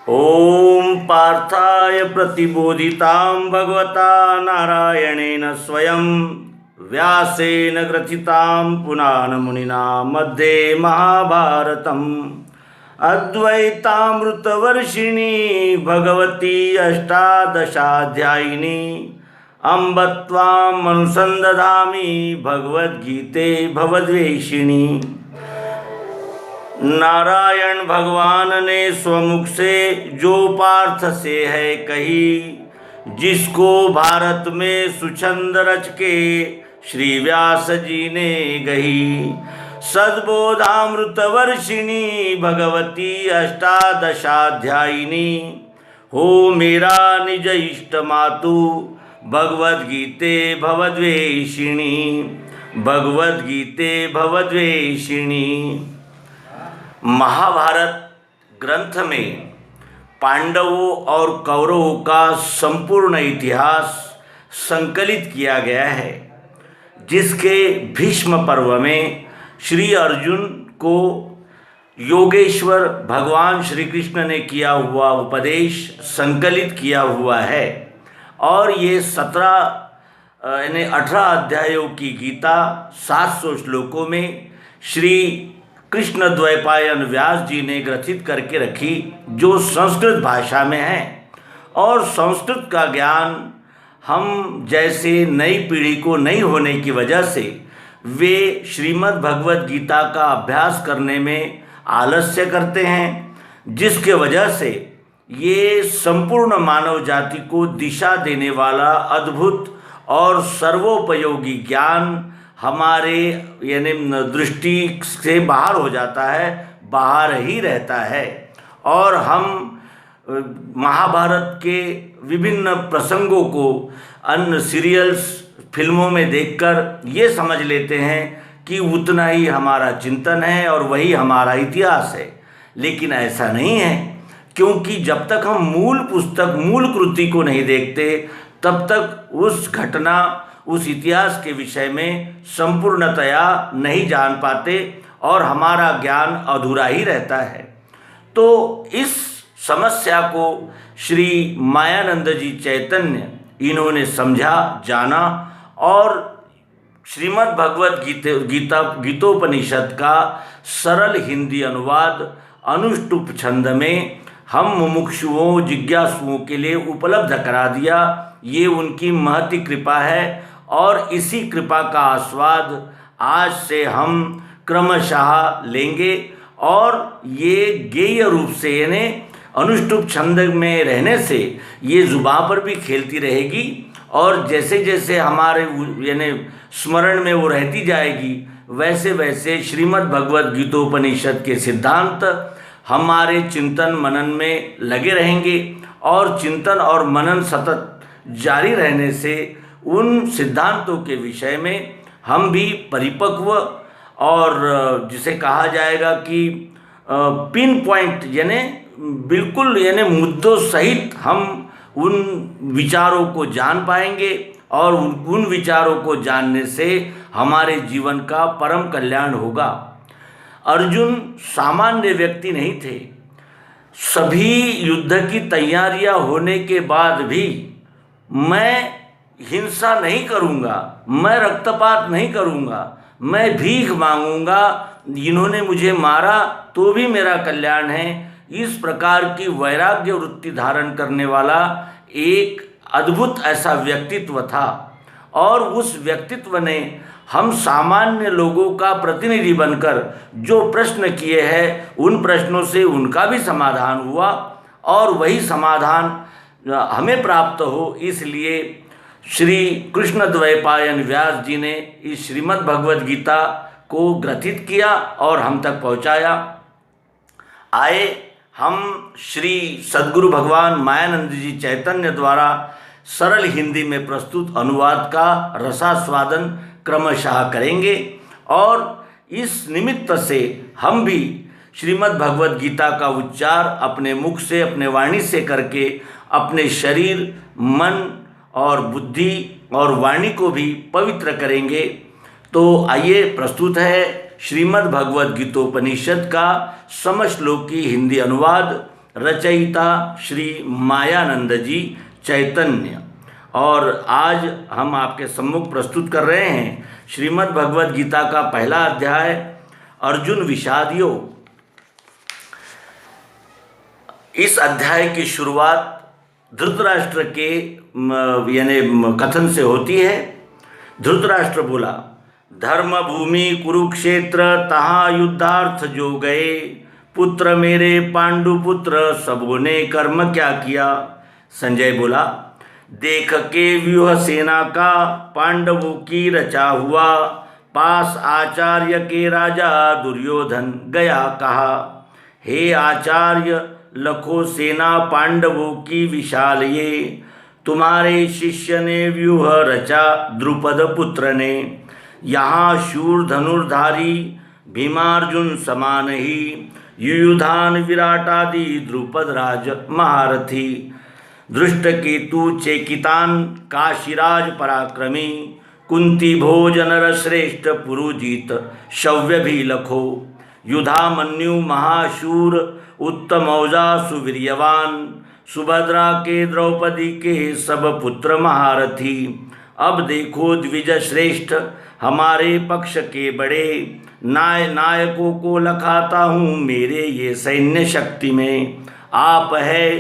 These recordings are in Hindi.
ओम पार्थाय प्रतिबोधितां भगवता नारायणेन स्वयं व्यासेन ग्रथितां पुराण मुनिना मध्ये महाभारतम् अद्वैतामृतवर्षिणी भगवती अष्टादशाध्यायिनी अम्ब त्वामनुसन्दधामि भगवद्गीते भवद्वेषिणी। नारायण भगवान ने स्वमुख से जो पार्थ से है कही, जिसको भारत में सुछंद रच के श्री व्यास जी ने गही। सद्बोधामृत वर्षिणी भगवती अष्टादशाध्यायिनी, हो मेरा निज इष्ट मातु भगवद्गीते भवद्वेषिणी। भगवद्गीते भवद्वेषिणी। महाभारत ग्रंथ में पांडवों और कौरवों का संपूर्ण इतिहास संकलित किया गया है, जिसके भीष्म पर्व में श्री अर्जुन को योगेश्वर भगवान श्री कृष्ण ने किया हुआ उपदेश संकलित किया हुआ है। और ये 18 अध्यायों की गीता 700 श्लोकों में श्री कृष्ण द्वैपायन व्यास जी ने ग्रथित करके रखी, जो संस्कृत भाषा में है। और संस्कृत का ज्ञान हम जैसे नई पीढ़ी को नहीं होने की वजह से वे श्रीमद् भगवद गीता का अभ्यास करने में आलस्य करते हैं, जिसके वजह से ये संपूर्ण मानव जाति को दिशा देने वाला अद्भुत और सर्वोपयोगी ज्ञान हमारे यानी दृष्टि से बाहर हो जाता है, बाहर ही रहता है। और हम महाभारत के विभिन्न प्रसंगों को अन्य सीरियल्स फिल्मों में देखकर ये समझ लेते हैं कि उतना ही हमारा चिंतन है और वही हमारा इतिहास है। लेकिन ऐसा नहीं है, क्योंकि जब तक हम मूल पुस्तक मूल कृति को नहीं देखते तब तक उस घटना उस इतिहास के विषय में संपूर्णतया नहीं जान पाते और हमारा ज्ञान अधूरा ही रहता है। तो इस समस्या को श्री मायानंद जी चैतन्य इन्होंने समझा, जाना और श्रीमद् भगवद गीतोपनिषद का सरल हिंदी अनुवाद अनुष्टुप छंद में हम मुमुक्षुओं जिज्ञासुओं के लिए उपलब्ध करा दिया। ये उनकी महती कृपा है और इसी कृपा का आस्वाद आज से हम क्रमशः लेंगे। और ये गेय रूप से यानी अनुष्टुप छंद में रहने से ये जुबान पर भी खेलती रहेगी और जैसे जैसे हमारे यानी स्मरण में वो रहती जाएगी, वैसे वैसे श्रीमद् भगवद गीतोपनिषद के सिद्धांत हमारे चिंतन मनन में लगे रहेंगे। और चिंतन और मनन सतत जारी रहने से उन सिद्धांतों के विषय में हम भी परिपक्व और जिसे कहा जाएगा कि पिन पॉइंट यानी बिल्कुल यानी मुद्दों सहित हम उन विचारों को जान पाएंगे। और उन विचारों को जानने से हमारे जीवन का परम कल्याण होगा। अर्जुन सामान्य व्यक्ति नहीं थे। सभी युद्ध की तैयारियां होने के बाद भी मैं हिंसा नहीं करूँगा, मैं रक्तपात नहीं करूँगा, मैं भीख मांगूंगा, इन्होंने मुझे मारा तो भी मेरा कल्याण है, इस प्रकार की वैराग्य वृत्ति धारण करने वाला एक अद्भुत ऐसा व्यक्तित्व था। और उस व्यक्तित्व ने हम सामान्य लोगों का प्रतिनिधि बनकर जो प्रश्न किए हैं उन प्रश्नों से उनका भी समाधान हुआ और वही समाधान हमें प्राप्त हो, इसलिए श्री कृष्ण द्वैपायन व्यास जी ने इस श्रीमद् भगवद गीता को ग्रथित किया और हम तक पहुँचाया। आए हम श्री सद्गुरु भगवान मायानंद जी चैतन्य द्वारा सरल हिंदी में प्रस्तुत अनुवाद का रसास्वादन क्रमशः करेंगे। और इस निमित्त से हम भी श्रीमद् भगवद गीता का उच्चार अपने मुख से अपने वाणी से करके अपने शरीर मन और बुद्धि और वाणी को भी पवित्र करेंगे। तो आइए प्रस्तुत है श्रीमद् भगवद गीतोपनिषद का समश्लोकी हिंदी अनुवाद रचयिता श्री मायानंद जी चैतन्य। और आज हम आपके सम्मुख प्रस्तुत कर रहे हैं श्रीमद् भगवद गीता का पहला अध्याय अर्जुन विषाद योग। इस अध्याय की शुरुआत धृतराष्ट्र के यानी कथन से होती है। धृतराष्ट्र बोला, धर्म भूमि कुरुक्षेत्र तहाँ युद्धार्थ जो गए, पुत्र मेरे पांडुपुत्र सबों ने कर्म क्या किया। संजय बोला, देख के व्यूह सेना का पांडवों की रचा हुआ, पास आचार्य के राजा दुर्योधन गया कहा, हे आचार्य लखो सेना पांडवों की विशाल ये, तुम्हारे शिष्य ने व्यूह रचा द्रुपद पुत्र ने। यहाँ शूर धनुर्धारी भीमार्जुन समान ही, युयुधान विराट आदि द्रुपद राज महारथी, दृष्ट केतु चेकितान काशीराज पराक्रमी, कुंती भोजन श्रेष्ठ पुरुजीत शव्य भी लखो, युधामन्यु महाशूर उत्तम औजा सुवीर्यवान, सुभद्रा के द्रौपदी के सब पुत्र महारथी। अब देखो द्विज श्रेष्ठ हमारे पक्ष के बड़े, नायकों को लखाता हूँ मेरे ये सैन्य शक्ति में। आप है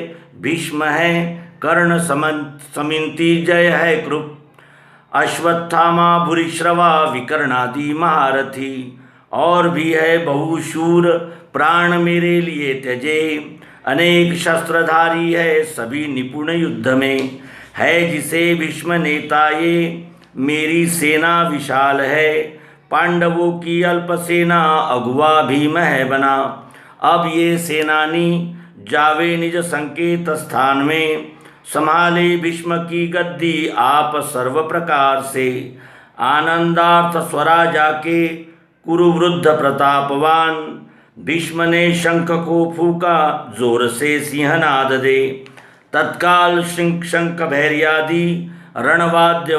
भीष्म है कर्ण समिंति जय है कृप, अश्वत्थामा भूरिश्रवा विकर्णादि महारथी, और भी है बहुशूर प्राण मेरे लिए त्यजे, अनेक शस्त्रधारी है सभी निपुण युद्ध में, है जिसे भीष्म नेता ये मेरी सेना विशाल है, पांडवों की अल्प सेना अगुआ भीम है बना। अब ये सेनानी जावे निज संकेत स्थान में, संभाले भीष्म की गद्दी आप सर्व प्रकार से, आनंदार्थ स्वराजा के कुरुवृद्ध प्रतापवान, भीष्म ने शंख को फूका जोर से सिंहनाद दे, तत्काल शंख भैर्यादि रणवाद्य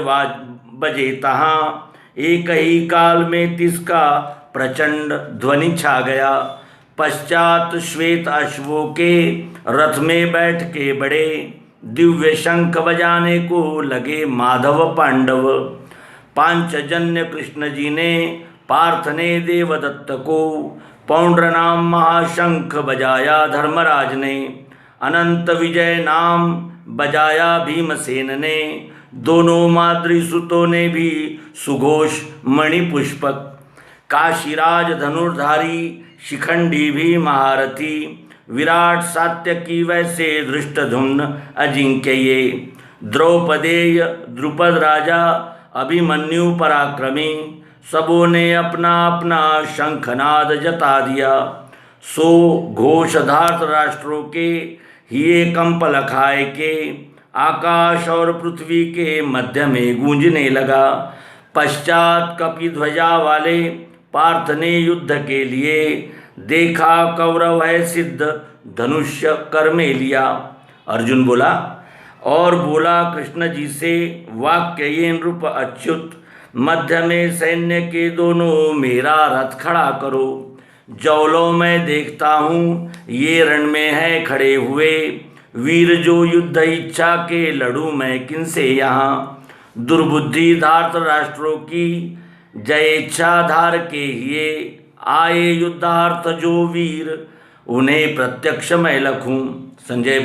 बजे तहाँ, एक ही काल में तिसका प्रचंड ध्वनि छा गया। पश्चात श्वेत अश्वों के रथ में बैठ के बड़े, दिव्य शंख बजाने को लगे माधव पांडव। पांचजन्य कृष्ण जी ने पार्थ ने देवदत्त को, पौंड्र नाम महाशंख बजाया धर्मराज ने, अनंत विजय नाम बजाया भीमसेन ने, दोनों माद्रीसुतों ने भी सुघोष मणिपुष्पक, काशीराज धनुर्धारी शिखंडी भी महारथी, विराट सात्यकी वैसे धृष्टधुम्न अजिंक्य ये, द्रौपदेय द्रुपद राजा अभिमन्यु पराक्रमी, सबों ने अपना अपना शंखनाद जता दिया। सो घोषधार्त राष्ट्रों के हिये कंप लखाए के, आकाश और पृथ्वी के मध्य में गूंजने लगा। पश्चात कपिध्वजा वाले पार्थ ने युद्ध के लिए देखा, कौरव है सिद्ध धनुष्य कर में लिया। अर्जुन बोला, और बोला कृष्ण जी से, वाक्य ये नृप अच्युत, मध्य में सैन्य के दोनों मेरा रथ खड़ा करो। जौलों में देखता हूँ ये रण में है खड़े हुए, वीर जो युद्ध इच्छा के लड़ूं मैं किनसे यहाँ। दुर्बुद्धि धार्त राष्ट्रों की जय इच्छा धार के ये, आए युद्धार्थ जो वीर उन्हें प्रत्यक्ष मैं लखूं। संजय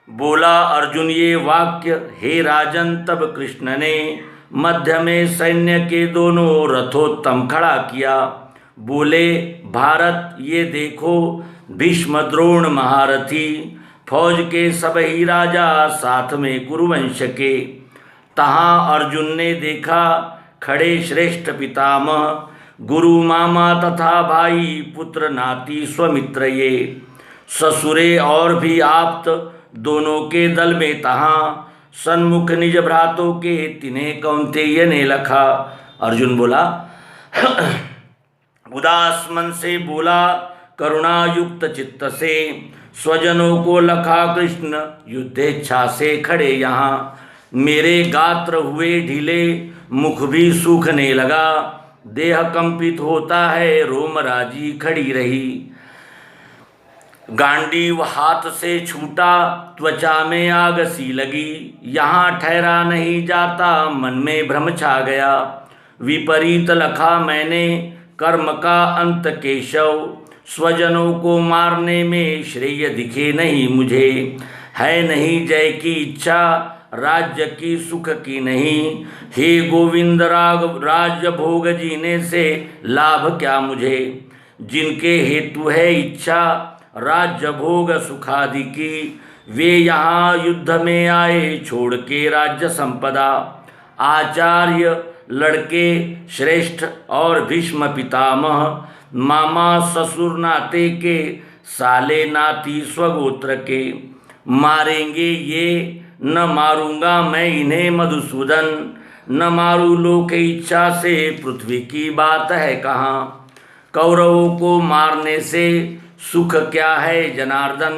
बोला अर्जुन ये वाक्य हे राजन, तब कृष्ण ने मध्य में सैन्य के दोनों रथोत्तम खड़ा किया। बोले, भारत ये देखो भीष्म द्रोण महारथी, फौज के सब ही राजा साथ में कुरुवंश के। तहाँ अर्जुन ने देखा खड़े श्रेष्ठ पितामह, गुरु मामा तथा भाई पुत्र नाती स्वमित्र ये, ससुरे और भी आप्त दोनों के दल में तहाँ, सन्मुख निज भ्रातों के तिन्हें कौन्तेय ने लखा। अर्जुन बोला, उदास मन से बोला करुणा युक्त चित्त से, स्वजनों को लखा कृष्ण युद्धेच्छा से खड़े यहाँ। मेरे गात्र हुए ढीले, मुख भी सूखने लगा, देह कंपित होता है रोम राजी खड़ी रही। गांडीव हाथ से छूटा, त्वचा में आग सी लगी, यहाँ ठहरा नहीं जाता, मन में भ्रम छा गया। विपरीत लखा मैंने कर्म का अंत केशव, स्वजनों को मारने में श्रेय दिखे नहीं मुझे। है नहीं जय की इच्छा, राज्य की सुख की नहीं, हे गोविंद राज्य भोग जीने से लाभ क्या मुझे। जिनके हेतु है इच्छा राज्य भोग सुखादि की, वे यहाँ युद्ध में आए छोड़ के राज्य संपदा। आचार्य लड़के श्रेष्ठ और भीष्म पितामह, मामा ससुर नाते के, साले नाती स्वगोत्र के। मारेंगे ये, न मारूंगा मैं इन्हें मधुसूदन, न मारू लोक इच्छा से, पृथ्वी की बात है कहाँ। कौरवों को मारने से सुख क्या है जनार्दन,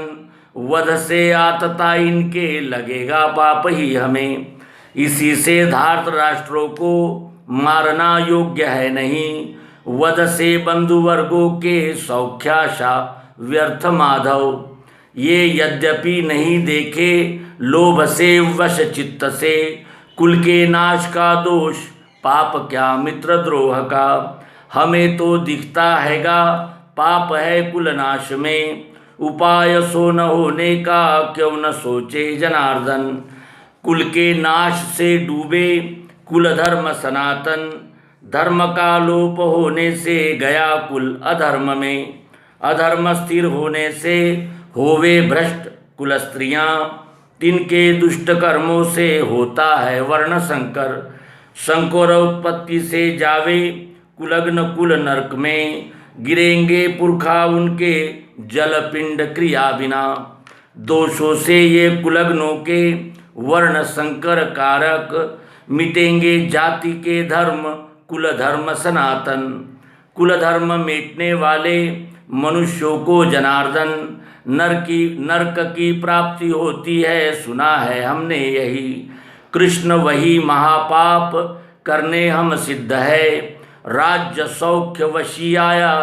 वध से आतता इनके लगेगा पाप ही हमें। इसी से धार्त राष्ट्रों को मारना योग्य है नहीं, वध से बंधु वर्गों के सौख्याशा व्यर्थ माधव। ये यद्यपि नहीं देखे लोभ से वश चित्त से, कुल के नाश का दोष पाप क्या मित्र द्रोह का। हमें तो दिखता हैगा पाप है कुल नाश में, उपाय सो न होने का क्यों न सोचे जनार्दन। कुल के नाश से डूबे कुल धर्म सनातन, धर्म का लोप होने से गया कुल अधर्म में। अधर्म स्थिर होने से होवे भ्रष्ट कुल स्त्रियाँ, तिनके दुष्ट कर्मों से होता है वर्ण संकर। संकोर उत्पत्ति से जावे कुलग्न कुल नरक में, गिरेंगे पुरखा उनके जल पिंड क्रिया बिना। दोषों से ये कुलग्नों के वर्ण संकर कारक, मिटेंगे जाति के धर्म कुल धर्म सनातन। कुल धर्म मिटने वाले मनुष्यों को जनार्दन, नरक की प्राप्ति होती है सुना है हमने यही। कृष्ण वही महापाप करने हम सिद्ध है, राज्य सौख्य वशी आया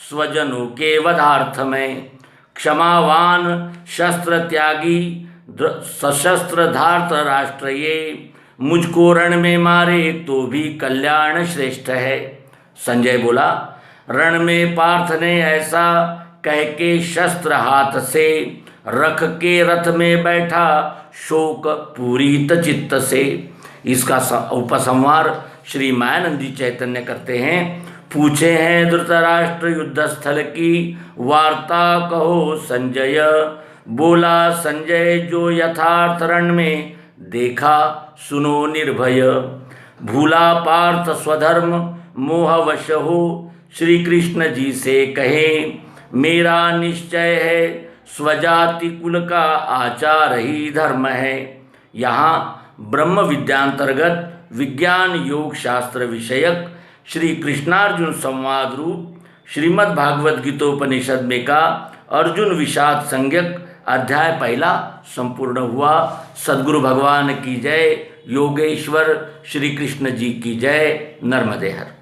स्वजनों के वधार्थ में। क्षमावान शस्त्र त्यागी सशस्त्र धार्त राष्ट्र ये, मुझको रण में मारे तो भी कल्याण श्रेष्ठ है। संजय बोला, रण में पार्थ ने ऐसा कह के शस्त्र हाथ से, रख के रथ में बैठा शोक पूरित चित्त से। इसका उपसंहार श्री मायानंदी चैतन्य करते हैं। पूछे हैं धृतराष्ट्र युद्ध स्थल की वार्ता कहो संजय, बोला संजय जो यथार्थ रण में देखा सुनो निर्भय। भूला पार्थ स्वधर्म मोहवश हो, श्री कृष्ण जी से कहे मेरा निश्चय है स्वजाति कुल का आचार ही धर्म है। यहाँ ब्रह्म विद्यांतर्गत विज्ञान योग शास्त्र विषयक श्री कृष्णार्जुन संवाद रूप श्रीमद् भागवत गीतोपनिषद में का अर्जुन विषाद संज्ञक अध्याय पहला संपूर्ण हुआ। सद्गुरु भगवान की जय, योगेश्वर श्री कृष्ण जी की जय। नर्मदे हर।